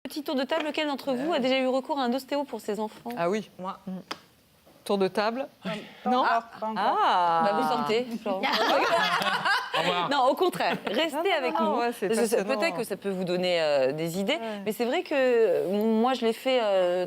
Petit tour de table, lequel d'entre vous a déjà eu recours à un ostéo pour ses enfants? Ah oui, Moi. tour de table. Non. Pas encore. Bah, vous sortez, Florence. Non, au contraire, restez avec nous. Ouais, c'est Parce que passionnant. peut-être que ça peut vous donner des idées, mais c'est vrai que moi, je l'ai fait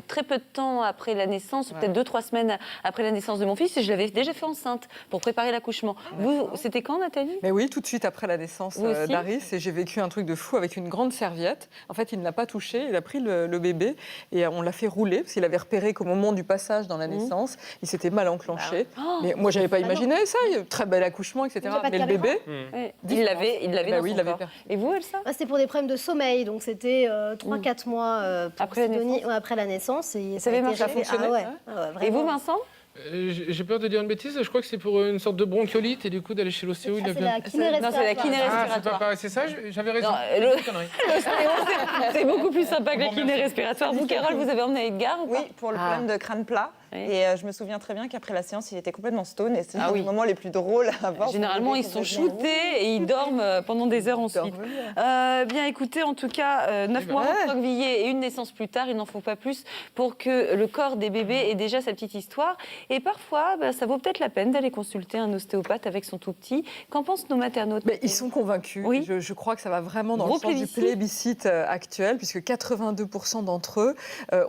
très peu de temps après la naissance, peut-être 2-3 semaines après la naissance de mon fils, et je l'avais déjà fait enceinte pour préparer l'accouchement. Vous, c'était quand, Nathalie? Mais oui, tout de suite après la naissance Vous aussi d'Aris, et j'ai vécu un truc de fou avec une grande serviette. En fait, il ne l'a pas touché, il a pris le bébé et on l'a fait rouler, parce qu'il avait repéré qu'au moment du passage dans la naissance, il s'était mal enclenché. Mais moi, j'avais pas imaginé ça, très bel accouchement, etc. Il n'y a pas de Mais le bébé, Ouais. Il l'avait Bah dans oui, son il l'avait corps. perdu. Et vous, Elsa? C'était pour des problèmes de sommeil, donc c'était 3-4 mois pour Après la Sidonie, naissance. après la naissance. Et Ça avait a été marché, ça a réglé. fonctionné, Ah ouais. ouais. Ah ouais, Et vraiment. vous, Vincent? J'ai peur de dire une bêtise, je crois que c'est pour une sorte de bronchiolite et du coup d'aller chez l'ostéo, il Ah, a c'est bien... la kiné Non, c'est la kiné Ah, c'est pas respiratoire. pareil, c'est ça, j'avais raison. Non, C'est le- une connerie. C'est beaucoup plus sympa que la Bon, kiné merci. respiratoire. Vous, Carole, vous avez emmené Edgar ou pas? Oui, pour le Ah. problème de crâne plat. Oui. Et je me souviens très bien qu'après la séance, il était complètement stone. Et c'est Ah un oui. des moments les plus drôles à voir. Généralement, ils sont shootés et ils dorment pendant des heures ensuite. Bien, écoutez, en tout cas, 9 mois recroquevillés et une naissance plus tard, il n'en faut pas plus pour que le corps des bébés ait déjà sa petite histoire. Et parfois, ça vaut peut-être la peine d'aller consulter un ostéopathe avec son tout petit. Qu'en pensent nos maternautes? Mais ils sont convaincus. Oui. Je crois que ça va vraiment dans Gros le sens du plébiscite actuel, puisque 82% d'entre eux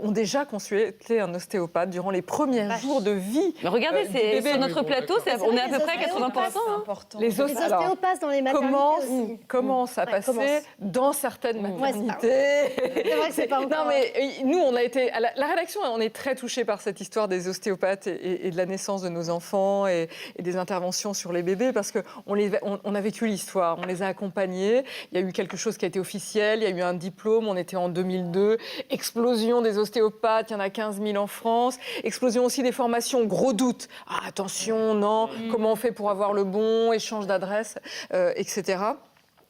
ont déjà consulté un ostéopathe durant les premiers jours de vie. Mais regardez, du c'est bébé. sur notre plateau, on est à peu près à 80%. C'est hein. important. Les Les alors, ostéopathes dans les maternités aussi. commence à Ouais, passer commence. dans certaines Ouais, c'est maternités. C'est vrai que c'est pas encore. Non, mais nous, on a été à la rédaction, on est très touchés par cette histoire des ostéopathes et de la naissance de nos enfants et des interventions sur les bébés, parce qu'on a vécu l'histoire, on les a accompagnés. Il y a eu quelque chose qui a été officiel, il y a eu un diplôme, on était en 2002, explosion des ostéopathes, il y en a 15 000 en France, explosion aussi des formations, gros doute. Ah, attention, non, comment on fait pour avoir le bon, échange d'adresses, etc.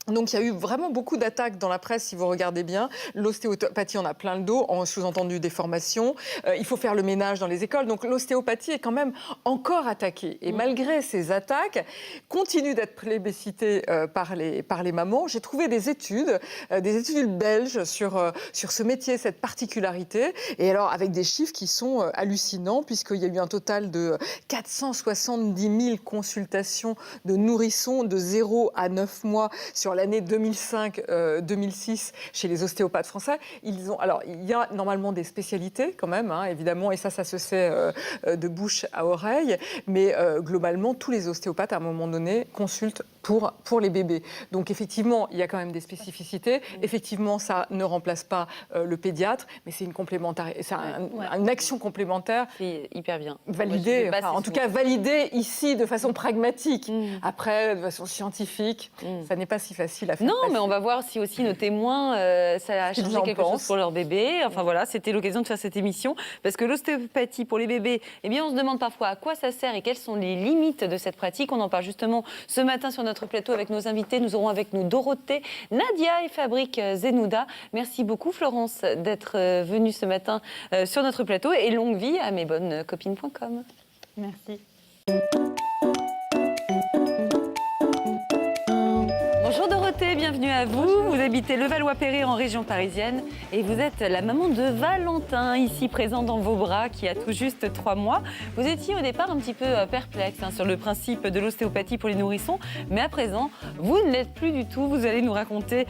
Donc il y a eu vraiment beaucoup d'attaques dans la presse, si vous regardez bien. L'ostéopathie en a plein le dos, en sous-entendu des formations. Il faut faire le ménage dans les écoles. Donc l'ostéopathie est quand même encore attaquée. Et malgré ces attaques, continue d'être plébiscitée par les mamans. J'ai trouvé des études belges sur ce métier, cette particularité. Et alors avec des chiffres qui sont hallucinants, puisqu'il y a eu un total de 470 000 consultations de nourrissons de 0 à 9 mois sur l'année 2005-2006 chez les ostéopathes français. Il y a normalement des spécialités quand même, hein, évidemment, et ça se sait de bouche à oreille, mais globalement, tous les ostéopathes, à un moment donné, consultent pour les bébés. Donc effectivement, il y a quand même des spécificités. Effectivement, ça ne remplace pas le pédiatre, mais c'est une action complémentaire. C'est hyper bien. Validée, Moi, je vais en tout cas validée ici de façon pragmatique. Après, de façon scientifique, ça n'est pas si facile à faire. Non, mais passer. on va voir si aussi nos témoins, ça a Qu'ils changé en quelque chose pensent. pour leur bébé. Enfin voilà, c'était l'occasion de faire cette émission. Parce que l'ostéopathie pour les bébés, eh bien, on se demande parfois à quoi ça sert et quelles sont les limites de cette pratique. On en parle justement ce matin sur notre plateau avec nos invités. Nous aurons avec nous Dorothée, Nadia et Fabrique Zenouda. Merci beaucoup, Florence, d'être venue ce matin sur notre plateau. Et longue vie à mesbonnecopines.com. Merci. Bonjour Dorothée, bienvenue à vous. Vous habitez Levallois-Perret en région parisienne et vous êtes la maman de Valentin, ici présent dans vos bras, qui a tout juste 3 mois. Vous étiez au départ un petit peu perplexe sur le principe de l'ostéopathie pour les nourrissons, mais à présent, vous ne l'êtes plus du tout. Vous allez nous raconter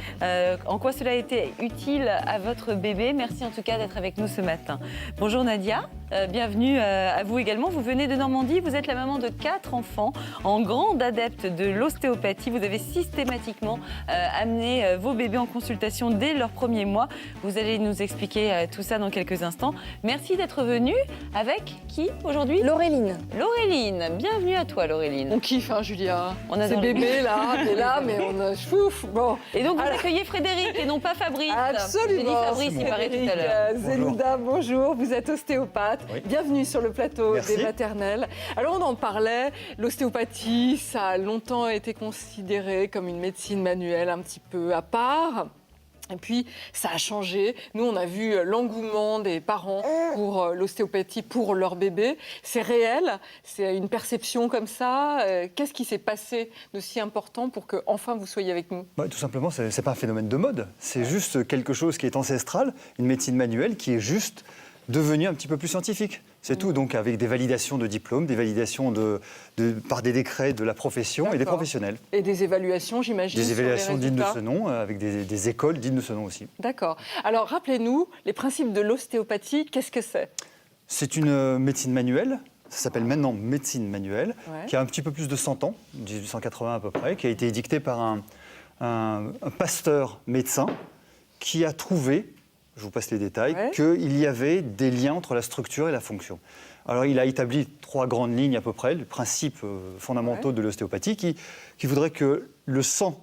en quoi cela a été utile à votre bébé. Merci en tout cas d'être avec nous ce matin. Bonjour Nadia, bienvenue à vous également. Vous venez de Normandie, vous êtes la maman de 4 enfants, en grande adepte de l'ostéopathie. Vous avez systématiquement amené vos bébés en consultation dès leur premier mois. Vous allez nous expliquer tout ça dans quelques instants. Merci d'être venue avec qui aujourd'hui? Laureline. Laureline, bienvenue à toi Laureline. On kiffe, hein, Julia. On adore Ces les bébés là, t'es là, mais on a chouf. Bon. Et donc vous accueillez Frédéric et non pas Fabrice. Absolument. J'ai dit Fabrice, il paraît tout à l'heure. Zenouda, bonjour. Vous êtes ostéopathe. Oui. Bienvenue sur le plateau Merci. des maternelles. Alors, on en parlait. L'ostéopathie, ça a longtemps été considéré comme une médecine manuelle un petit peu à part. Et puis, ça a changé. Nous, on a vu l'engouement des parents pour l'ostéopathie pour leur bébé. C'est réel, c'est une perception comme ça. Qu'est-ce qui s'est passé de si important pour que enfin vous soyez avec nous? Tout simplement, ce n'est pas un phénomène de mode. C'est juste quelque chose qui est ancestral, une médecine manuelle qui est juste devenue un petit peu plus scientifique. C'est tout, donc avec des validations de diplômes, des validations par des décrets de la profession et des professionnels. Et des évaluations, j'imagine. Des sur les évaluations dignes de résultats. ce nom, avec des écoles dignes de ce nom aussi. D'accord. Alors, rappelez-nous, les principes de l'ostéopathie, qu'est-ce que c'est? C'est une médecine manuelle, ça s'appelle maintenant médecine manuelle, Ouais. qui a un petit peu plus de 100 ans, 1880 à peu près, qui a été édictée par un pasteur médecin qui a trouvé, je vous passe les détails, Ouais. qu'il y avait des liens entre la structure et la fonction. Alors il a établi 3 grandes lignes à peu près, les principes fondamentaux de l'ostéopathie, qui voudraient que le sang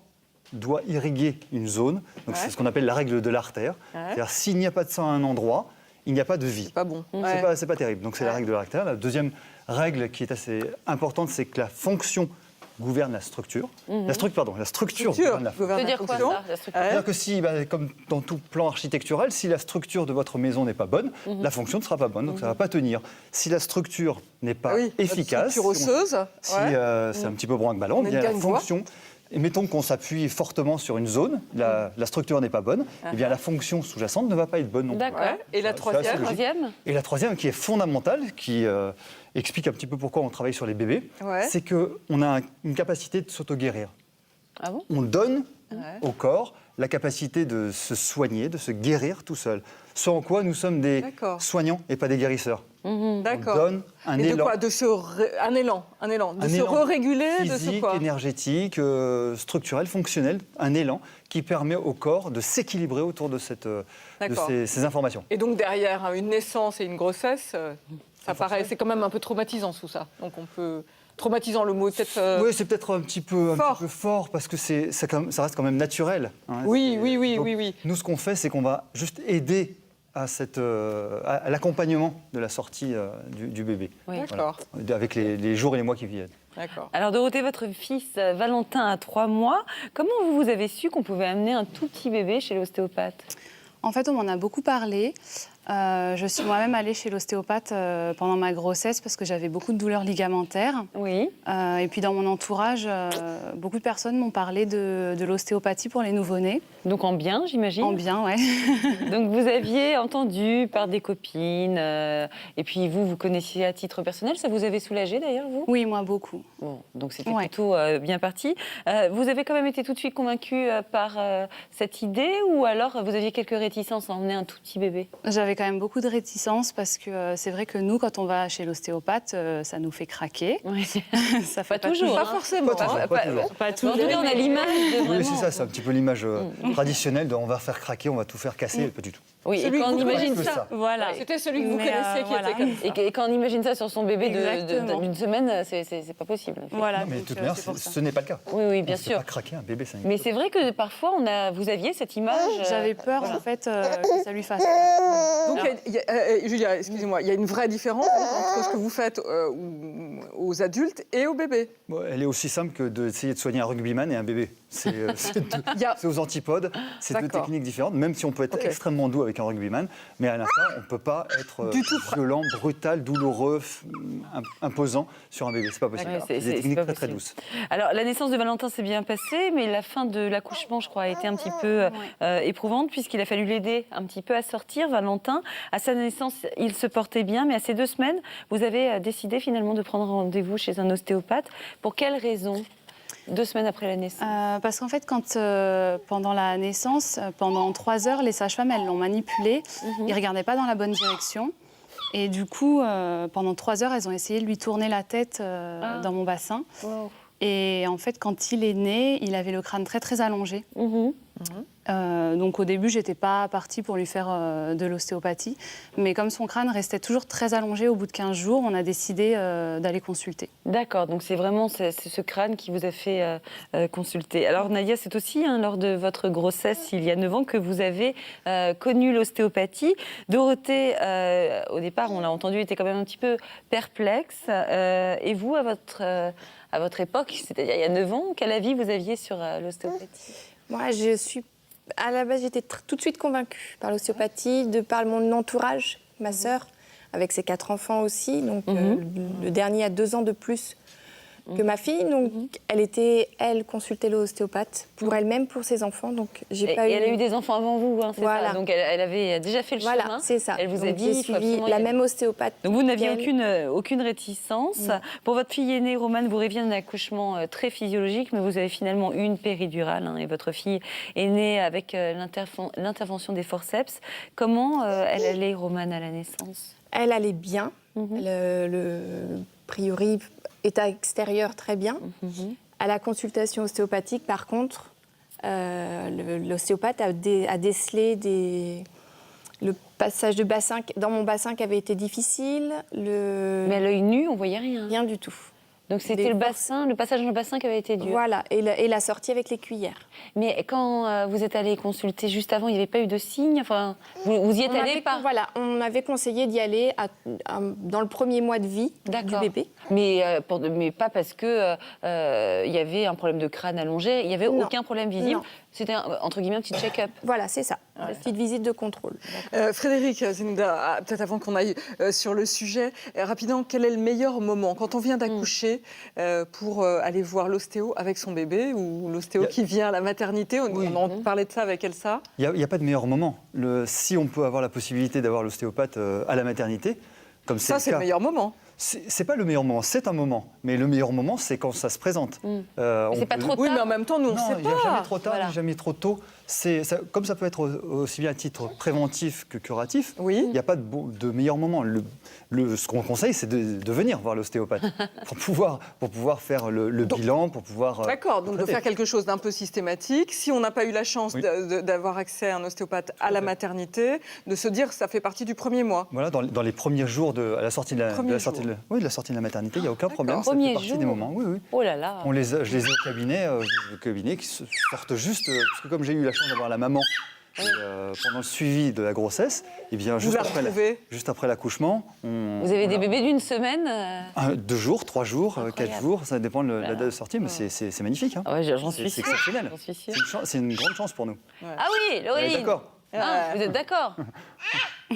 doit irriguer une zone, donc c'est ce qu'on appelle la règle de l'artère. Ouais. C'est-à-dire s'il n'y a pas de sang à un endroit, il n'y a pas de vie. C'est pas bon. C'est pas terrible. Donc c'est la règle de l'artère. La deuxième règle qui est assez importante, c'est que la fonction gouverne la structure. La structure gouverne la fonction. Ça veut dire quoi, ça, la structure? C'est-à-dire que si, comme dans tout plan architectural, si la structure de votre maison n'est pas bonne, la fonction ne sera pas bonne, donc ça ne va pas tenir. Si la structure n'est pas efficace, Structure osseuse. si c'est un petit peu branque-ballon, On eh est bien bien la de voir. fonction, et mettons qu'on s'appuie fortement sur une zone, la structure n'est pas bonne, eh bien la fonction sous-jacente ne va pas être bonne non plus. D'accord. Ouais. Et la C'est troisième? assez logique. Troisième? Et la troisième, qui est fondamentale, qui explique un petit peu pourquoi on travaille sur les bébés, Ouais. c'est qu'on a une capacité de s'auto-guérir. Ah bon? On donne Ouais. au corps la capacité de se soigner, de se guérir tout seul. Ce en quoi nous sommes des D'accord. soignants et pas des guérisseurs. On D'accord. donne un Et de élan. quoi? Un élan. De Un se élan réguler, de ce physique, quoi? énergétique, structurel, fonctionnel, un élan qui permet au corps de s'équilibrer autour de D'accord. ces informations. Et donc derrière une naissance et une grossesse, ça paraît, c'est quand même un peu traumatisant tout ça. Donc on peut traumatisant le mot est peut-être. Oui, c'est peut-être un petit peu fort. parce que ça reste quand même naturel. Hein. Oui, Donc, oui. Nous, ce qu'on fait, c'est qu'on va juste aider à l'accompagnement de la sortie du bébé. Oui. D'accord. Voilà. Avec les jours et les mois qui viennent. D'accord. Alors Dorothée, votre fils Valentin a 3 mois. Comment vous avez su qu'on pouvait amener un tout petit bébé chez l'ostéopathe? En fait, on m'en a beaucoup parlé. Je suis moi-même allée chez l'ostéopathe pendant ma grossesse parce que j'avais beaucoup de douleurs ligamentaires. Oui. Et puis dans mon entourage, beaucoup de personnes m'ont parlé de l'ostéopathie pour les nouveau-nés. Donc en bien, j'imagine. En bien, ouais. Donc vous aviez entendu par des copines, et puis vous connaissiez à titre personnel, ça vous avait soulagé d'ailleurs, vous? Oui, moi beaucoup. Bon, donc c'était Ouais. plutôt bien parti. Vous avez quand même été tout de suite convaincue par cette idée, ou alors vous aviez quelques réticences à emmener un tout petit bébé? J'avais quand même beaucoup de réticences parce que c'est vrai que nous, quand on va chez l'ostéopathe, ça nous fait craquer. Oui. Ça fait Pas toujours. Pas hein. forcément. Pas toujours, hein. pas toujours. Pas En toujours. tout cas, on a l'image de vraiment... Oui, c'est ça, c'est un petit peu l'image traditionnelle de on va faire craquer, on va tout faire casser, pas du tout. Oui, et Celui quand que on vous imagine connaissez. ça... Voilà. C'était celui que vous Mais, connaissiez qui voilà. était comme ça. Et quand on imagine ça sur son bébé Exactement. d'une semaine, c'est pas possible. Voilà. Mais de donc, toute manière, c'est pour ça. ce n'est pas le cas. Oui, bien On ne fait sûr. pas craquer un bébé, ça Mais c'est vrai que parfois, vous aviez cette image... J'avais peur en fait que ça lui fasse. Donc, Julia, excusez-moi, il y a une vraie différence entre ce que vous faites aux adultes et aux bébés. Bon, elle est aussi simple que d'essayer de soigner un rugbyman et un bébé. C'est Il y a- c'est aux antipodes, c'est deux D'accord. techniques différentes, même si on peut être Ok. extrêmement doux avec un rugbyman, mais à l'instant, on ne peut pas être Du tout. violent, brutal, douloureux, imposant sur un bébé. C'est pas possible. D'accord. C'est C'est des techniques pas très très possible. douces. Alors, la naissance de Valentin s'est bien passée, mais la fin de l'accouchement, je crois, a été un petit peu éprouvante, puisqu'il a fallu l'aider un petit peu à sortir. Valentin, à sa naissance, il se portait bien, mais à ces 2 semaines, vous avez décidé finalement de prendre rendez-vous chez un ostéopathe. Pour quelle raison 2 semaines après la naissance? Parce qu'en fait, pendant la naissance, pendant 3 heures, les sages-femmes, elles l'ont manipulé. Ils ne regardaient pas dans la bonne direction. Et du coup, pendant 3 heures, elles ont essayé de lui tourner la tête dans mon bassin. Wow. Et en fait, quand il est né, il avait le crâne très, très allongé. Mhm. Donc au début, j'étais pas partie pour lui faire de l'ostéopathie. Mais comme son crâne restait toujours très allongé, au bout de 15 jours, on a décidé d'aller consulter. D'accord, donc c'est vraiment ce crâne qui vous a fait consulter. Alors Nadia, c'est aussi lors de votre grossesse, il y a 9 ans, que vous avez connu l'ostéopathie. Dorothée, au départ, on l'a entendu, était quand même un petit peu perplexe. Et vous, à votre époque, c'est-à-dire il y a 9 ans, quel avis vous aviez sur l'ostéopathie? Moi, je suis À la base, j'étais tout de suite convaincue par l'ostéopathie, de par mon entourage, ma sœur, avec ses 4 enfants aussi. Donc, le dernier a 2 ans de plus que ma fille. Donc, elle consultait l'ostéopathe pour elle-même, pour ses enfants. Donc, Et elle a eu des enfants avant vous, hein, c'est Voilà. ça. Donc elle avait déjà fait le chemin. Voilà, c'est ça. Elle vous a Donc, dit, j'ai il faut suivi absolument y la aller. même ostéopathe. Donc vous n'aviez qui a- aucune réticence. Pour votre fille aînée, Romane, vous rêviez d'un accouchement très physiologique, mais vous avez finalement eu une péridurale, hein, et votre fille est née avec l'intervention des forceps. Comment elle allait, Romane, à la naissance? Elle allait bien. Le priori, état extérieur très bien. À la consultation ostéopathique, par contre, l'ostéopathe a décelé le passage de bassin dans mon bassin qui avait été difficile. Mais à l'œil nu, on voyait rien. Rien du tout. Donc c'était le passage dans le bassin qui avait été dur. Voilà, et la sortie avec les cuillères. Mais quand vous êtes allé consulter juste avant, il n'y avait pas eu de signe. Enfin, vous y êtes allé par. Voilà, on avait conseillé d'y aller dans le premier mois de vie du bébé. Mais pas parce que il y avait un problème de crâne allongé. Il n'y avait aucun problème visible. Non. C'était entre guillemets un petit check-up. Voilà, c'est ça. Une petite visite de contrôle. Frédéric Zenouda, peut-être avant qu'on aille sur le sujet, rapidement, quel est le meilleur moment quand on vient d'accoucher pour aller voir l'ostéo avec son bébé ou l'ostéo qui vient à la maternité? On en parlait de ça avec Elsa. Il n'y a pas de meilleur moment. Si on peut avoir la possibilité d'avoir l'ostéopathe à la maternité, comme c'est Ça, le c'est cas, le meilleur moment. c'est pas le meilleur moment, c'est un moment. Mais le meilleur moment, c'est quand ça se présente. C'est pas trop tard. Oui, mais en même temps, nous, on ne Non, sait il n'y a pas. jamais trop tard, Voilà. ni jamais trop tôt. Comme ça peut être aussi bien à titre préventif que curatif, Oui. il n'y a pas de meilleur moment. Ce qu'on conseille, c'est de venir voir l'ostéopathe pour pouvoir faire le bilan, pour pouvoir... D'accord, donc de traiter. faire quelque chose d'un peu systématique. Si on n'a pas eu la chance d'avoir accès à un ostéopathe à la maternité, de se dire que ça fait partie du premier mois. Voilà, dans les premiers jours à la sortie de la sortie de la maternité, il n'y a aucun problème. Ça Premier fait partie jour. des moments. Oui, oui. Oh là là. Je les ai au cabinet qui se sortent juste, parce que comme j'ai eu la chance d'avoir la maman pendant le suivi de la grossesse, et bien Vous la retrouvez juste après l'accouchement, Vous avez des bébés d'une semaine 2 jours, 3 jours, 4 Incroyable. jours, ça dépend de la date de sortie, mais c'est magnifique. Hein. Ah ouais, j'en suis C'est sûre. exceptionnel. J'en suis sûre. C'est une grande chance pour nous. Ah oui, Laureline. D'accord. Hein, vous êtes d'accord?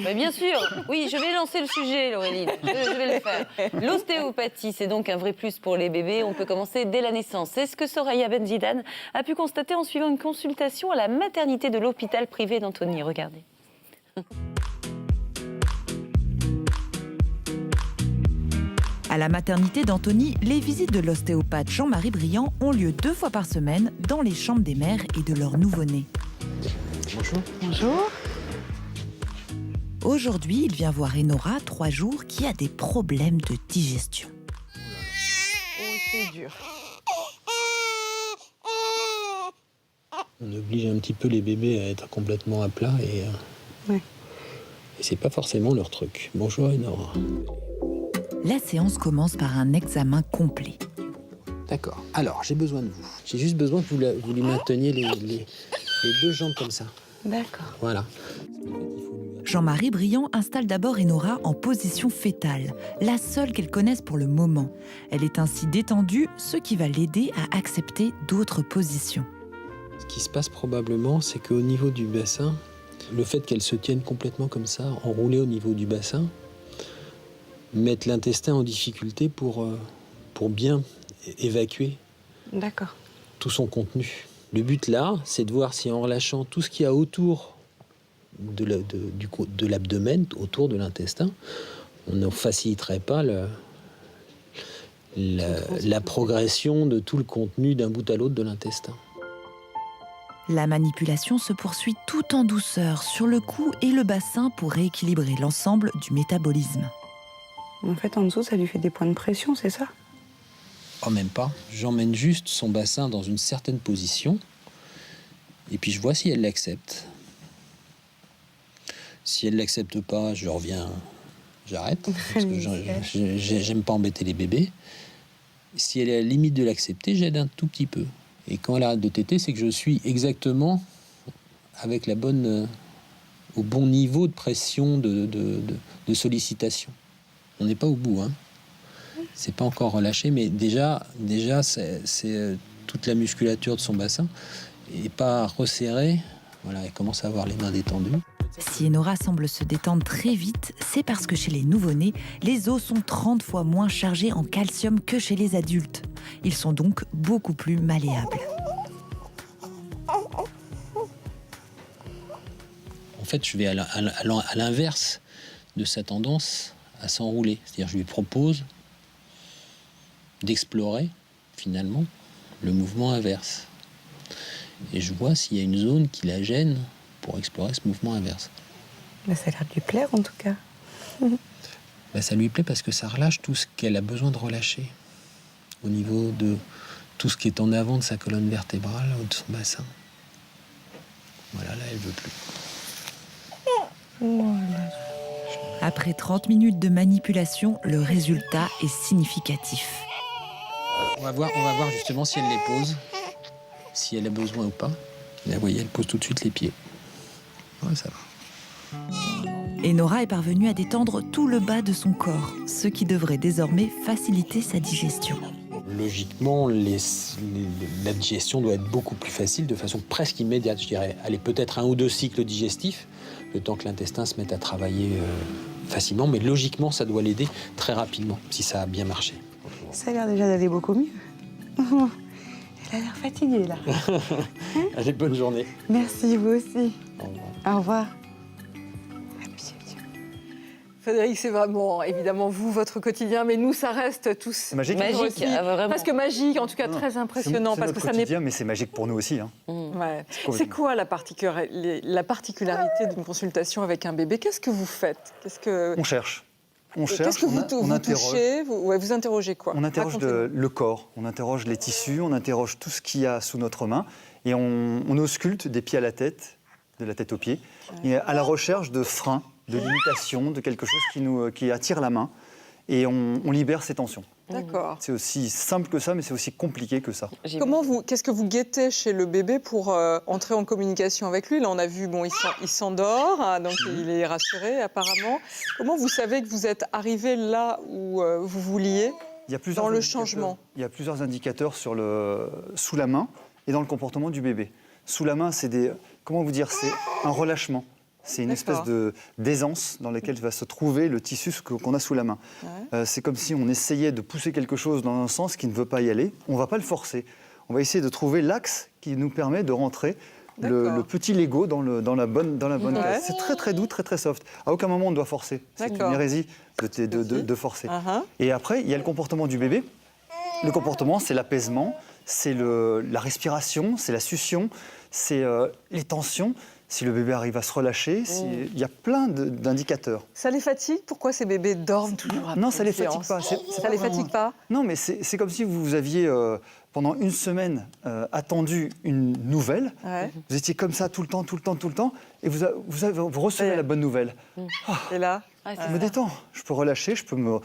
Bah, bien sûr. Oui, je vais lancer le sujet, Laureline. Je vais le faire. L'ostéopathie, c'est donc un vrai plus pour les bébés. On peut commencer dès la naissance. C'est ce que Soraya Benzidane a pu constater en suivant une consultation à la maternité de l'hôpital privé d'Antony. Regardez. À la maternité d'Antony, les visites de l'ostéopathe Jean-Marie Briand ont lieu 2 fois par semaine dans les chambres des mères et de leurs nouveau-nés. Bonjour. Bonjour. Aujourd'hui, il vient voir Enora, 3 jours, qui a des problèmes de digestion. Oh, c'est dur. On oblige un petit peu les bébés à être complètement à plat et c'est pas forcément leur truc. Bonjour Enora. La séance commence par un examen complet. D'accord. Alors, j'ai besoin de vous. J'ai juste besoin que vous lui mainteniez les 2 jambes comme ça. D'accord. Voilà. Jean-Marie Briand installe d'abord Enora en position fétale, la seule qu'elle connaisse pour le moment. Elle est ainsi détendue, ce qui va l'aider à accepter d'autres positions. Ce qui se passe probablement, c'est qu'au niveau du bassin, le fait qu'elle se tienne complètement comme ça, enroulée au niveau du bassin, mettre l'intestin en difficulté pour bien évacuer tout son contenu. Le but là, c'est de voir si en relâchant tout ce qu'il y a autour de l'abdomen, autour de l'intestin, on ne faciliterait pas la progression de tout le contenu d'un bout à l'autre de l'intestin. La manipulation se poursuit tout en douceur sur le cou et le bassin pour rééquilibrer l'ensemble du métabolisme. En fait, en dessous, ça lui fait des points de pression, c'est ça? Oh, même pas. J'emmène juste son bassin dans une certaine position et puis je vois si elle l'accepte. Si elle ne l'accepte pas, je reviens, j'arrête, parce que j'aime pas embêter les bébés. Si elle est à la limite de l'accepter, j'aide un tout petit peu. Et quand elle arrête de téter, c'est que je suis exactement avec au bon niveau de pression, de sollicitation. On n'est pas au bout, hein. C'est pas encore relâché, mais déjà c'est toute la musculature de son bassin n'est pas resserrée Voilà, elle commence à avoir les mains détendues. Si Enora semble se détendre très vite, c'est parce que chez les nouveau-nés, les os sont 30 fois moins chargés en calcium que chez les adultes. Ils sont donc beaucoup plus malléables. En fait, je vais à l'inverse de sa tendance à s'enrouler. C'est-à-dire, je lui propose d'explorer, finalement, le mouvement inverse. Et je vois s'il y a une zone qui la gêne pour explorer ce mouvement inverse. Mais ça a l'air de lui plaire, en tout cas. Ben, ça lui plaît parce que ça relâche tout ce qu'elle a besoin de relâcher. Au niveau de tout ce qui est en avant de sa colonne vertébrale ou de son bassin. Voilà, là, elle veut plus. Après 30 minutes de manipulation, le résultat est significatif. On va voir justement si elle les pose, si elle a besoin ou pas. Là, vous voyez, elle pose tout de suite les pieds. Ouais, ça va. Enora est parvenue à détendre tout le bas de son corps, ce qui devrait désormais faciliter sa digestion. Logiquement, la digestion doit être beaucoup plus facile, de façon presque immédiate, je dirais. Allez, peut-être 1 ou 2 cycles digestifs, le temps que l'intestin se mette à travailler facilement, mais logiquement, ça doit l'aider très rapidement, si ça a bien marché. Ça a l'air déjà d'aller beaucoup mieux. Elle a l'air fatiguée, là. Allez, bonne journée. Merci, vous aussi. Au revoir. Au revoir. Frédéric, c'est vraiment, évidemment, vous, votre quotidien, mais nous, ça reste tous... C'est magique. Magique, aussi, vraiment. presque magique, en tout cas très impressionnant. C'est Parce notre que ça n'est quotidien, mais c'est magique pour nous aussi. Hein. Ouais. C'est quoi la particularité d'une consultation avec un bébé? Qu'est-ce que vous faites? On cherche. Qu'est-ce que vous interroge. touchez? Vous interrogez quoi? On interroge le corps, on interroge les tissus, on interroge tout ce qu'il y a sous notre main et on ausculte des pieds à la tête, de la tête aux pieds, et à la recherche de freins, de limitations, de quelque chose qui attire la main et on libère ces tensions. D'accord. C'est aussi simple que ça, mais c'est aussi compliqué que ça. Qu'est-ce que vous guettez chez le bébé pour entrer en communication avec lui? Là, on a vu, il s'endort, hein, donc il est rassuré apparemment. Comment vous savez que vous êtes arrivé là où vous vouliez dans le changement? Il y a plusieurs indicateurs sous la main et dans le comportement du bébé. Sous la main, c'est c'est un relâchement. C'est une espèce d'aisance dans laquelle va se trouver le tissu qu'on a sous la main. Ouais. C'est comme si on essayait de pousser quelque chose dans un sens qui ne veut pas y aller. On ne va pas le forcer. On va essayer de trouver l'axe qui nous permet de rentrer le petit Lego dans la bonne case. C'est très très doux, très très soft. À aucun moment on doit forcer. C'est une hérésie de forcer. Et après, il y a le comportement du bébé. Le comportement, c'est l'apaisement, c'est la respiration, c'est la succion, c'est les tensions. Si le bébé arrive à se relâcher, il y a plein d'indicateurs. Ça les fatigue? Pourquoi ces bébés dorment toujours après? Non, ça ne les fatigue pas. Ça les fatigue pas? Non, mais c'est comme si vous aviez, pendant une semaine, attendu une nouvelle. Ouais. Vous étiez comme ça tout le temps, et vous recevez la bonne nouvelle. Et là, je me détends, je peux relâcher, je peux me...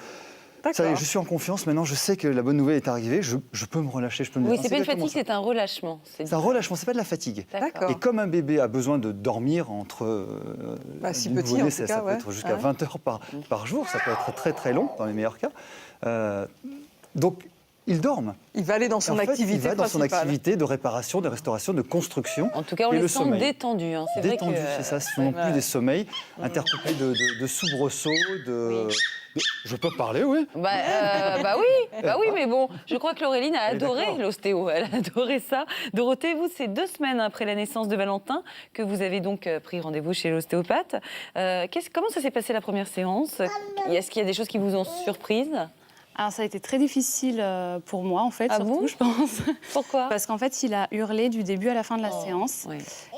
Ça y est, je suis en confiance, maintenant je sais que la bonne nouvelle est arrivée, je peux me relâcher, je peux me détendre. Oui, c'est pas une fatigue, c'est un relâchement. C'est un relâchement, c'est pas de la fatigue. D'accord. Et comme un bébé a besoin de dormir entre... si petit, en tout cas, ça peut être jusqu'à 20 heures par jour, ça peut être très très long dans les meilleurs cas. Donc, ils dorment. Il va aller dans son activité principale. Il va dans son activité de réparation, de restauration, de construction. En tout cas, on les sent détendus. Hein. C'est détendus, vrai que... c'est ça. Ce ne sont plus des sommeils intercoupés de soubresauts, Je peux parler, oui. Bah oui, mais bon, je crois que Laureline a adoré l'ostéo. Elle a adoré ça. Dorothée, vous, c'est 2 semaines après la naissance de Valentin que vous avez donc pris rendez-vous chez l'ostéopathe. Comment ça s'est passé la première séance? Est-ce qu'il y a des choses qui vous ont surprise? Alors ça a été très difficile pour moi en fait, surtout je pense. Pourquoi? Parce qu'en fait il a hurlé du début à la fin de la séance. Oui.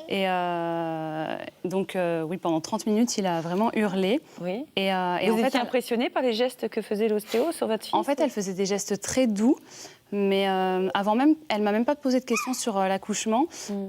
Et donc oui, pendant 30 minutes il a vraiment hurlé. Oui. Et vous étiez impressionnée par les gestes que faisait l'ostéo sur votre fille? En fait elle faisait des gestes très doux. Mais avant même, elle m'a même pas posé de questions sur l'accouchement.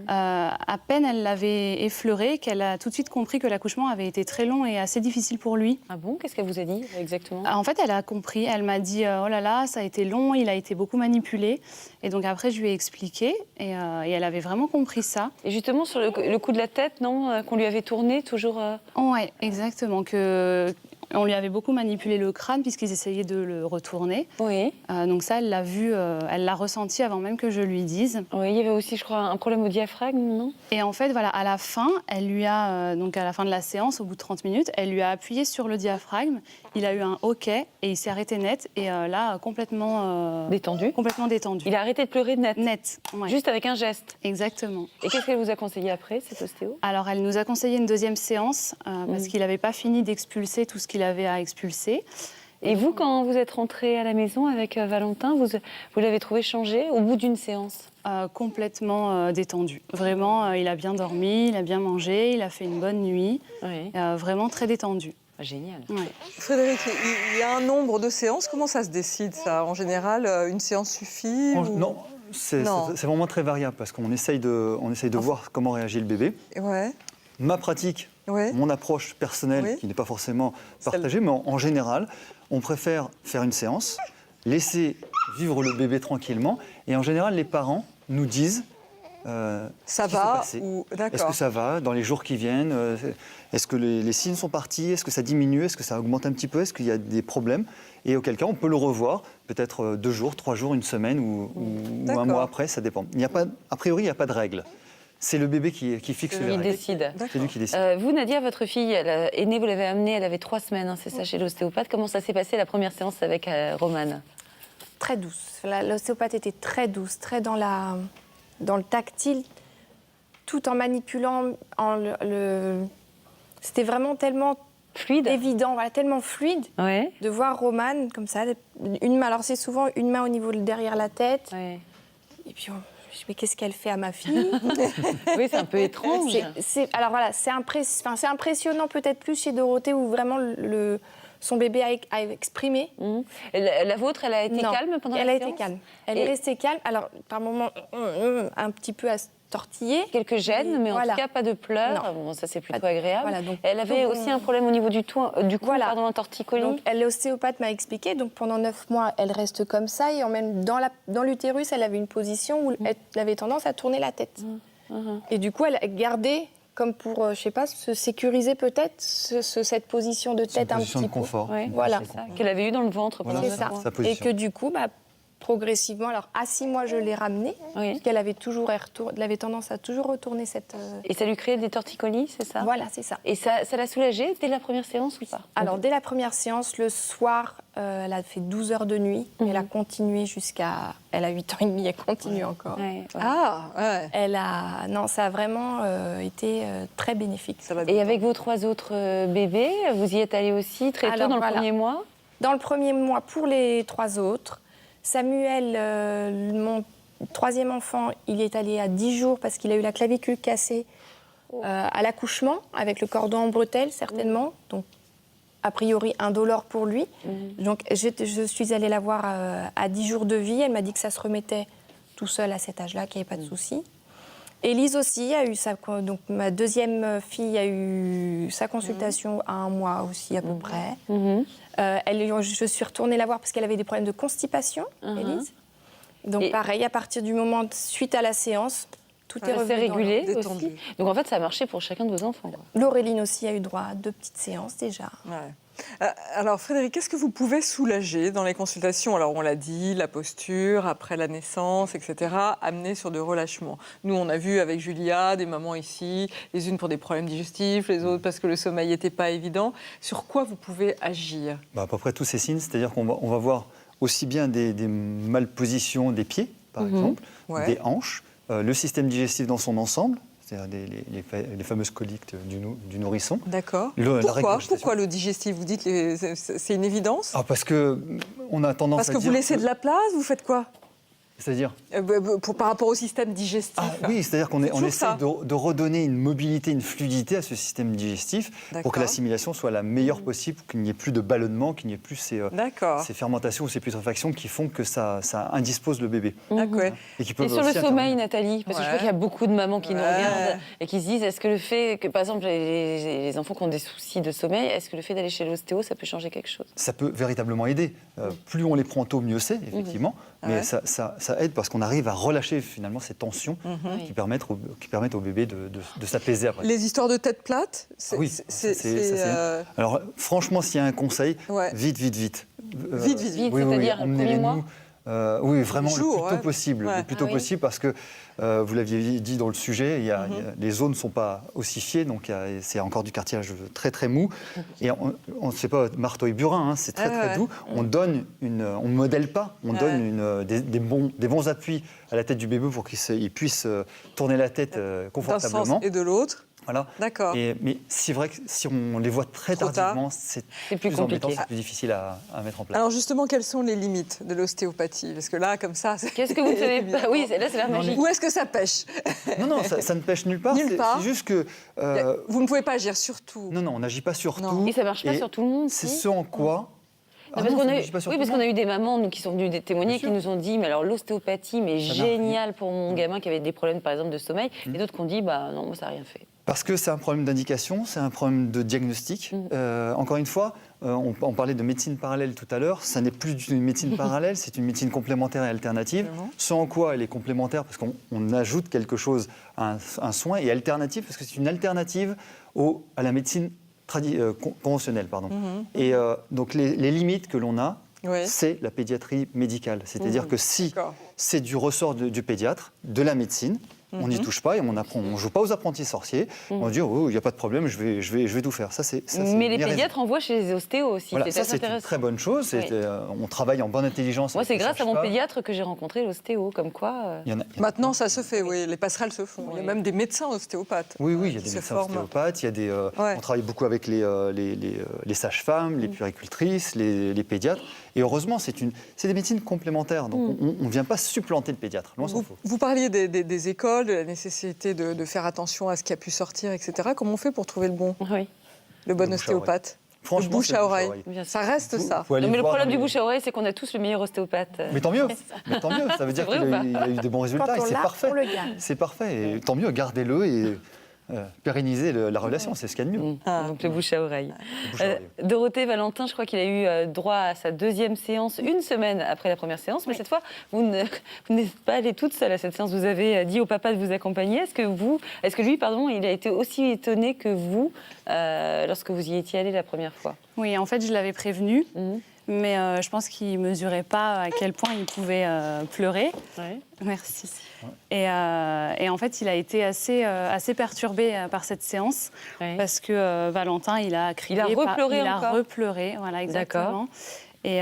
À peine elle l'avait effleuré qu'elle a tout de suite compris que l'accouchement avait été très long et assez difficile pour lui. Ah bon? Qu'est-ce qu'elle vous a dit exactement? En fait, elle a compris. Elle m'a dit oh là là, ça a été long, il a été beaucoup manipulé. Et donc après, je lui ai expliqué et elle avait vraiment compris ça. Et justement sur le coup de la tête, non, qu'on lui avait tourné toujours. Ouais, exactement. On lui avait beaucoup manipulé le crâne puisqu'ils essayaient de le retourner. Oui. Donc ça, elle l'a vu, elle l'a ressenti avant même que je lui dise. Oui, il y avait aussi, je crois, un problème au diaphragme, non? Et en fait, voilà, à la fin, elle lui a, donc à la fin de la séance, au bout de 30 minutes, elle lui a appuyé sur le diaphragme. Il a eu un OK et il s'est arrêté net. Et là, complètement détendu. Complètement détendu. Il a arrêté de pleurer net. Net, ouais. Juste avec un geste. Exactement. Et qu'est-ce qu'elle vous a conseillé après, cette ostéo? Alors, elle nous a conseillé une deuxième séance parce qu'il n'avait pas fini d'expulser tout ce qu'il avait à expulser. Et vous, quand vous êtes rentrée à la maison avec Valentin, vous l'avez trouvé changé au bout d'une séance? Complètement détendu. Vraiment, il a bien dormi, il a bien mangé, il a fait une bonne nuit. Oui. Vraiment très détendu. Génial. Ouais. Frédéric, il y a un nombre de séances. Comment ça se décide, ça? En général, une séance suffit ou... Non, c'est vraiment très variable parce qu'on essaye de voir comment réagit le bébé. Ouais. Ma pratique, mon approche personnelle, qui n'est pas forcément partagée, mais en général, on préfère faire une séance, laisser vivre le bébé tranquillement, et en général, les parents nous disent ça va ou d'accord. Est-ce que ça va dans les jours qui viennent? Est-ce que les signes sont partis? Est-ce que ça diminue? Est-ce que ça augmente un petit peu? Est-ce qu'il y a des problèmes? Et auquel cas, on peut le revoir, peut-être 2 jours, 3 jours, une semaine ou un mois après, ça dépend. A priori, il n'y a pas de règle. C'est le bébé qui fixe les règles. Décide. C'est lui qui décide. Vous, Nadia, votre fille est née, vous l'avez amenée, elle avait 3 semaines, c'est ça, chez l'ostéopathe. Comment ça s'est passé la première séance avec Romane? Très douce. L'ostéopathe était très douce, très dans le tactile, tout en manipulant. C'était vraiment tellement fluide, évident, voilà, tellement fluide de voir Romane comme ça. Une main, alors c'est souvent une main au niveau de derrière la tête. Ouais. Et puis, je me dis, mais qu'est-ce qu'elle fait à ma fille? Oui, c'est un peu étrange. Alors voilà, c'est impressionnant peut-être plus chez Dorothée où vraiment son bébé a exprimé. La vôtre, elle a été calme pendant la séance? Elle a été calme. Elle est restée calme. Alors, par moments, un petit peu à se tortiller. Quelques gênes, mais en tout cas, pas de pleurs. Bon, ça, c'est plutôt agréable. Voilà, donc, elle avait aussi un problème au niveau du cou, un torticolis. Donc, l'ostéopathe m'a expliqué. Donc, pendant 9 mois, elle reste comme ça. Et même dans l'utérus, elle avait une position où elle avait tendance à tourner la tête. Et du coup, elle a gardé... comme pour, je sais pas, se sécuriser peut-être, cette position de tête un petit peu. Position de confort. Voilà. Qu'elle avait eu dans le ventre pendant 9 mois. Et que du coup, progressivement, alors à 6 mois, je l'ai ramenée, parce qu'elle avait tendance à toujours retourner cette... Et ça lui créait des torticolis, c'est ça? Voilà, c'est ça. Et ça l'a soulagée dès la première séance ou pas? Alors, dès la première séance, le soir, elle a fait 12 heures de nuit. Elle a continué jusqu'à... Elle a 8 ans et demi, elle continue encore. Elle a... Non, ça a vraiment été très bénéfique. Et avec vos 3 autres bébés, vous y êtes allés aussi très tôt dans le premier mois? Dans le premier mois, pour les 3 autres. Samuel, mon 3e enfant, il est allé à 10 jours parce qu'il a eu la clavicule cassée à l'accouchement, avec le cordon en bretelle, certainement. Donc, a priori, indolore pour lui. Donc, je suis allée la voir à 10 jours de vie. Elle m'a dit que ça se remettait tout seul à cet âge-là, qu'il n'y avait pas de souci. Élise aussi a eu donc ma 2e fille a eu sa consultation à 1 mois aussi à peu près. Je suis retournée la voir parce qu'elle avait des problèmes de constipation, Élise. Donc pareil, à partir du moment suite à la séance, tout est revenu régulé aussi. Donc en fait, ça a marché pour chacun de vos enfants. Laureline aussi a eu droit à 2 petites séances déjà. Alors Frédéric, qu'est-ce que vous pouvez soulager dans les consultations? Alors on l'a dit, la posture, après la naissance, etc., amener sur de relâchement. Nous, on a vu avec Julia des mamans ici, les unes pour des problèmes digestifs, les autres parce que le sommeil n'était pas évident. Sur quoi vous pouvez agir? À peu près tous ces signes, c'est-à-dire qu'on va voir aussi bien des malpositions des pieds, par exemple, des hanches, le système digestif dans son ensemble, c'est-à-dire les fameuses coliques du nourrisson. D'accord. Pourquoi le digestif? Vous dites c'est une évidence? Parce qu'on a tendance à dire... Parce que vous laissez de la place, vous faites quoi? C'est-à-dire par rapport au système digestif. Oui, c'est-à-dire qu'on essaie de redonner une mobilité, une fluidité à ce système digestif pour que l'assimilation soit la meilleure possible, qu'il n'y ait plus de ballonnement, qu'il n'y ait plus ces fermentations ou ces putréfactions qui font que ça indispose le bébé. Et sur le sommeil, Nathalie, parce que je crois qu'il y a beaucoup de mamans qui nous regardent et qui se disent, est-ce que le fait que, par exemple, les enfants qui ont des soucis de sommeil, est-ce que le fait d'aller chez l'ostéo, ça peut changer quelque chose? Ça peut véritablement aider. Plus on les prend tôt, mieux c'est, effectivement. Mais ça ça aide parce qu'on arrive à relâcher finalement ces tensions qui permettent au bébé de s'apaiser après. Les histoires de tête plate, Oui, alors franchement, s'il y a un conseil, vite. Vite, c'est-à-dire le premier mois. Oui, vraiment Jour, le plus tôt possible. Ouais. Le plus tôt possible parce que, vous l'aviez dit dans le sujet, les os ne sont pas ossifiés, donc c'est encore du cartilage très très mou. Et on ne fait pas marteau et burin, hein, c'est très doux. On ne modèle pas, on donne des bons appuis à la tête du bébé pour qu'il puisse tourner la tête confortablement. D'un sens et de l'autre. Voilà. D'accord. Mais c'est vrai que si on les voit très tardivement, c'est plus embêtant, c'est plus difficile à mettre en place. Alors justement, quelles sont les limites de l'ostéopathie? Parce que là, comme ça, qu'est-ce que vous ne savez pas? Oui, là, c'est la magie. Où est-ce que ça pêche? Non, ça ne pêche nulle part. C'est juste que... Vous ne pouvez pas agir sur tout. Non, on n'agit pas sur tout. Et ça ne marche pas sur tout le monde. C'est ce en quoi... parce qu'on a eu des mamans qui sont venues témoigner, qui nous ont dit, mais alors l'ostéopathie, mais génial pour mon gamin qui avait des problèmes, par exemple, de sommeil. Et d'autres qui ont dit, non, moi, ça n'a rien fait. Parce que c'est un problème d'indication, c'est un problème de diagnostic. Encore une fois, on parlait de médecine parallèle tout à l'heure. Ça n'est plus une médecine parallèle, c'est une médecine complémentaire et alternative. Ce en quoi elle est complémentaire, parce qu'on ajoute quelque chose à un soin, et alternative, parce que c'est une alternative à la médecine conventionnelle. Et donc les limites que l'on a, c'est la pédiatrie médicale. C'est-à-dire que si c'est du ressort du pédiatre, de la médecine, on n'y touche pas et on ne joue pas aux apprentis sorciers. On dit, il n'y a pas de problème, je vais tout faire. Mais les pédiatres envoient chez les ostéos aussi. Voilà, ça, c'est une très bonne chose. On travaille en bonne intelligence. Moi, c'est grâce à mon pédiatre que j'ai rencontré l'ostéo, comme quoi... Maintenant, ça se fait, oui. Les passerelles se font. Il y a même des médecins ostéopathes. Oui, il y a des médecins ostéopathes. On travaille beaucoup avec les sages-femmes, les puéricultrices, les pédiatres. Et heureusement, c'est des médecines complémentaires. Donc, on ne vient pas supplanter le pédiatre. Loin s'en faut. Vous parliez des écoles, de la nécessité de faire attention à ce qui a pu sortir, etc. Comment on fait pour trouver le bon ostéopathe? Franchement, le bouche à oreille. Ça reste ça. Mais le problème du bouche à oreille, c'est qu'on a tous le meilleur ostéopathe. Mais tant mieux. Ça veut dire qu'il a eu des bons résultats. Et c'est parfait. C'est parfait. Et tant mieux, gardez-le et pérenniser la relation, c'est ce qu'il y a de mieux. Donc le bouche à oreille. Dorothée Valentin, je crois qu'il a eu droit à sa deuxième séance une semaine après la première séance, mais cette fois, vous n'êtes pas allée toute seule à cette séance. Vous avez dit au papa de vous accompagner. Est-ce que lui, il a été aussi étonné que vous lorsque vous y étiez allée la première fois? Oui, en fait, je l'avais prévenu. Mais je pense qu'il ne mesurait pas à quel point il pouvait pleurer. Merci. Et en fait, il a été assez perturbé par cette séance parce que Valentin, il a crié. Il a repleuré Il a repleuré, voilà, exactement. Et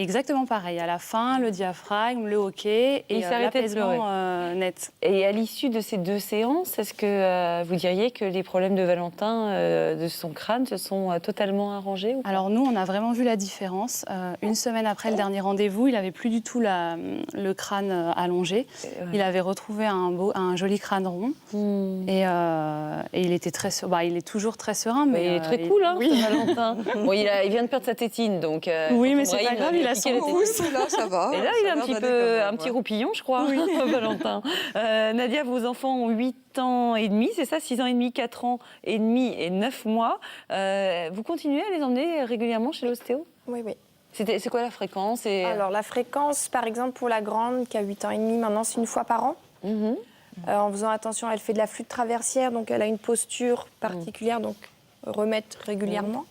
exactement pareil. À la fin, le diaphragme, le hoquet et l'apaisement net. Et à l'issue de ces deux séances, est-ce que vous diriez que les problèmes de Valentin, de son crâne, se sont totalement arrangés ou pas? Alors nous, on a vraiment vu la différence. Une semaine après le dernier rendez-vous, il n'avait plus du tout le crâne allongé. Il avait retrouvé un joli crâne rond. Et il était il est toujours très serein. Mais il est très cool, Valentin. Bon, il vient de perdre sa tétine, donc... oui, mais c'est pas grave, il a son pouce. Là, ça va. Et là, il a un petit roupillon, je crois, Valentin. Nadia, vos enfants ont 8 ans et demi, c'est ça, 6 ans et demi, 4 ans et demi et 9 mois. Vous continuez à les emmener régulièrement chez l'ostéo? Oui. C'est quoi la fréquence Alors, la fréquence, par exemple, pour la grande, qui a 8 ans et demi, maintenant, c'est 1 fois par an. En faisant attention, elle fait de la flûte traversière, donc elle a une posture particulière, donc remettre régulièrement.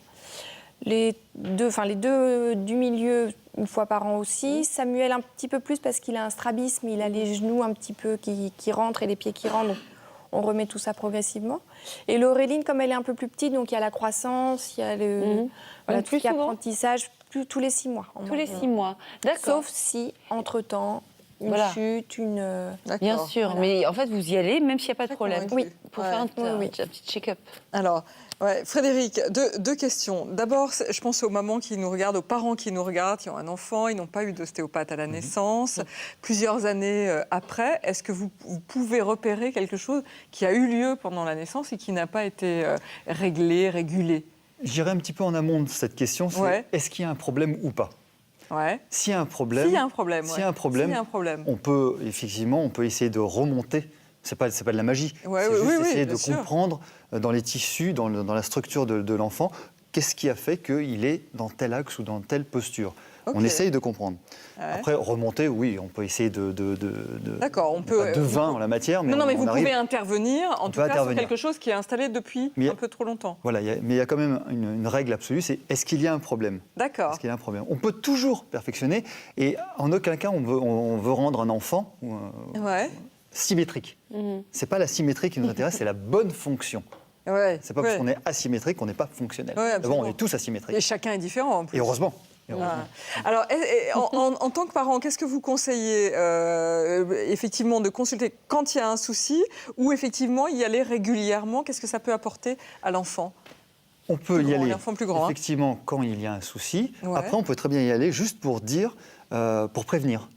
Les deux du milieu, 1 fois par an aussi. Samuel, un petit peu plus parce qu'il a un strabisme, il a les genoux un petit peu qui rentrent et les pieds qui rentrent. Donc on remet tout ça progressivement. Et l'Auréline, comme elle est un peu plus petite, donc il y a la croissance, il y a tout ce qui est apprentissage, tous les 6 mois. Tous les 6 mois, d'accord. Sauf si, entre-temps, une chute, Bien sûr, voilà. Mais en fait, vous y allez, même s'il n'y a pas de problème. Oui. Pour faire un petit check-up. Alors, Frédéric, deux questions. D'abord, je pense aux mamans qui nous regardent, aux parents qui nous regardent, qui ont un enfant, ils n'ont pas eu d'ostéopathe à la naissance. Plusieurs années après, est-ce que vous pouvez repérer quelque chose qui a eu lieu pendant la naissance et qui n'a pas été régulé? J'irai un petit peu en amont de cette question, c'est est-ce qu'il y a un problème ou pas? S'il y a un problème, on peut essayer de remonter. C'est pas de la magie. C'est juste essayer de comprendre dans les tissus, dans la structure de l'enfant, qu'est-ce qui a fait qu'il est dans tel axe ou dans telle posture. Ok. On essaye de comprendre. Ouais. Après, remonter, oui, on peut essayer D'accord, on peut. pas de vin en la matière, mais non, mais vous on arrive. pouvez intervenir, en On tout peut cas, sur intervenir. quelque chose qui est installé depuis Mais- un peu trop longtemps. Voilà, mais il y a quand même une règle absolue, c'est est-ce qu'il y a un problème ? D'accord. Est-ce qu'il y a un problème ? On peut toujours perfectionner, et en aucun cas on veut rendre un enfant Ouais. symétrique. C'est pas la symétrie qui nous intéresse, c'est la bonne fonction. Ouais. C'est pas parce qu'on est asymétrique qu'on n'est pas fonctionnel. Ouais, D'abord, on absolument. est tous asymétriques. Et chacun est différent en plus. Et heureusement. Ah. Alors, en tant que parent, qu'est-ce que vous conseillez effectivement de consulter quand il y a un souci ou effectivement y aller régulièrement? Qu'est-ce que ça peut apporter à l'enfant? On peut Plus y grand, aller l'enfant plus grand, hein. effectivement quand il y a un souci. Ouais. Après, on peut très bien y aller juste pour dire, pour prévenir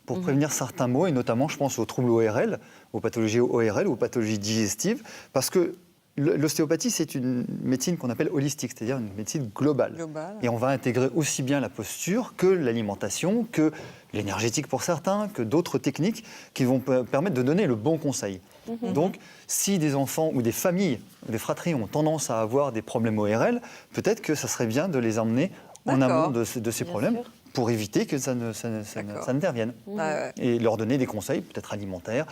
certains maux, et notamment, je pense aux troubles ORL, aux pathologies ORL, aux pathologies digestives, parce que l'ostéopathie, c'est une médecine qu'on appelle holistique, c'est-à-dire une médecine globale. Et on va intégrer aussi bien la posture que l'alimentation, que l'énergétique pour certains, que d'autres techniques qui vont permettre de donner le bon conseil. Donc, si des enfants ou des familles, des fratries ont tendance à avoir des problèmes ORL, peut-être que ça serait bien de les emmener en amont de ces problèmes pour éviter que ça n'intervienne. Et leur donner des conseils, peut-être alimentaires,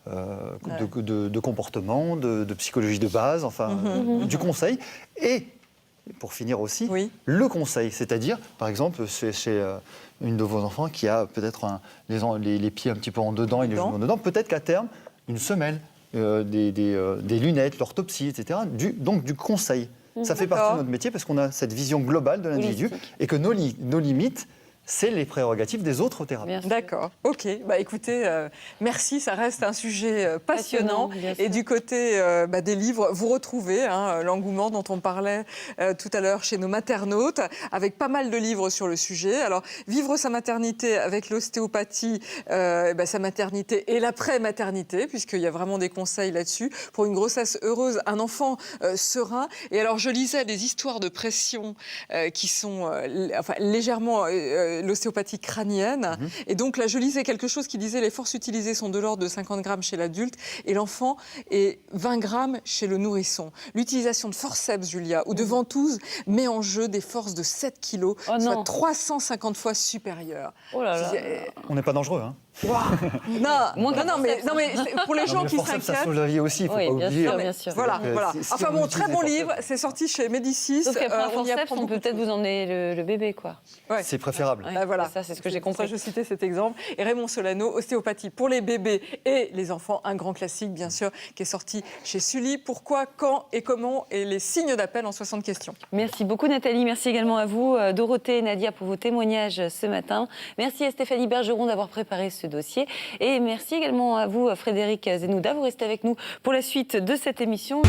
de comportement, de psychologie de base, enfin, du conseil. Et, pour finir aussi, le conseil, c'est-à-dire, par exemple, chez une de vos enfants qui a peut-être les pieds un petit peu en dedans et les genoux en dedans, peut-être qu'à terme, une semelle, des lunettes, l'orthopsie, etc. Donc du conseil. Ça fait partie de notre métier parce qu'on a cette vision globale de l'individu et que nos limites, c'est les prérogatives des autres thérapeutes. D'accord, ok. Bah, écoutez, merci, ça reste un sujet passionnant. Et du côté des livres, vous retrouvez l'engouement dont on parlait tout à l'heure chez nos maternautes, avec pas mal de livres sur le sujet. Alors, vivre sa maternité avec l'ostéopathie, sa maternité et l'après-maternité, puisqu'il y a vraiment des conseils là-dessus, pour une grossesse heureuse, un enfant serein. Et alors, je lisais des histoires de pression qui sont légèrement... l'ostéopathie crânienne. Et donc là, je lisais quelque chose qui disait les forces utilisées sont de l'ordre de 50 grammes chez l'adulte et l'enfant est 20 grammes chez le nourrisson. L'utilisation de forceps, Julia, ou de ventouses met en jeu des forces de 7 kilos, soit 350 fois supérieures. Oh là là. On n'est pas dangereux, hein. Non, mais pour les gens qui Ça s'inquiètent... sauve la vie aussi, il ne faut pas oublier. Bien sûr. Voilà. Enfin bon, très bon livre, c'est sorti chez Médicis. Sauf qu'après un forceps, on peut peut-être vous emmener le bébé, quoi. C'est préférable. Voilà, ça, c'est ce que j'ai compris. Je citais cet exemple. Et Raymond Solano, ostéopathie pour les bébés et les enfants, un grand classique, bien sûr, qui est sorti chez Sully. Pourquoi, quand et comment, et les signes d'appel en 60 questions. Merci beaucoup, Nathalie. Merci également à vous, Dorothée et Nadia, pour vos témoignages ce matin. Merci à Stéphanie Bergeron d'avoir préparé ce dossier. Et merci également à vous, Frédéric Zenouda. Vous restez avec nous pour la suite de cette émission.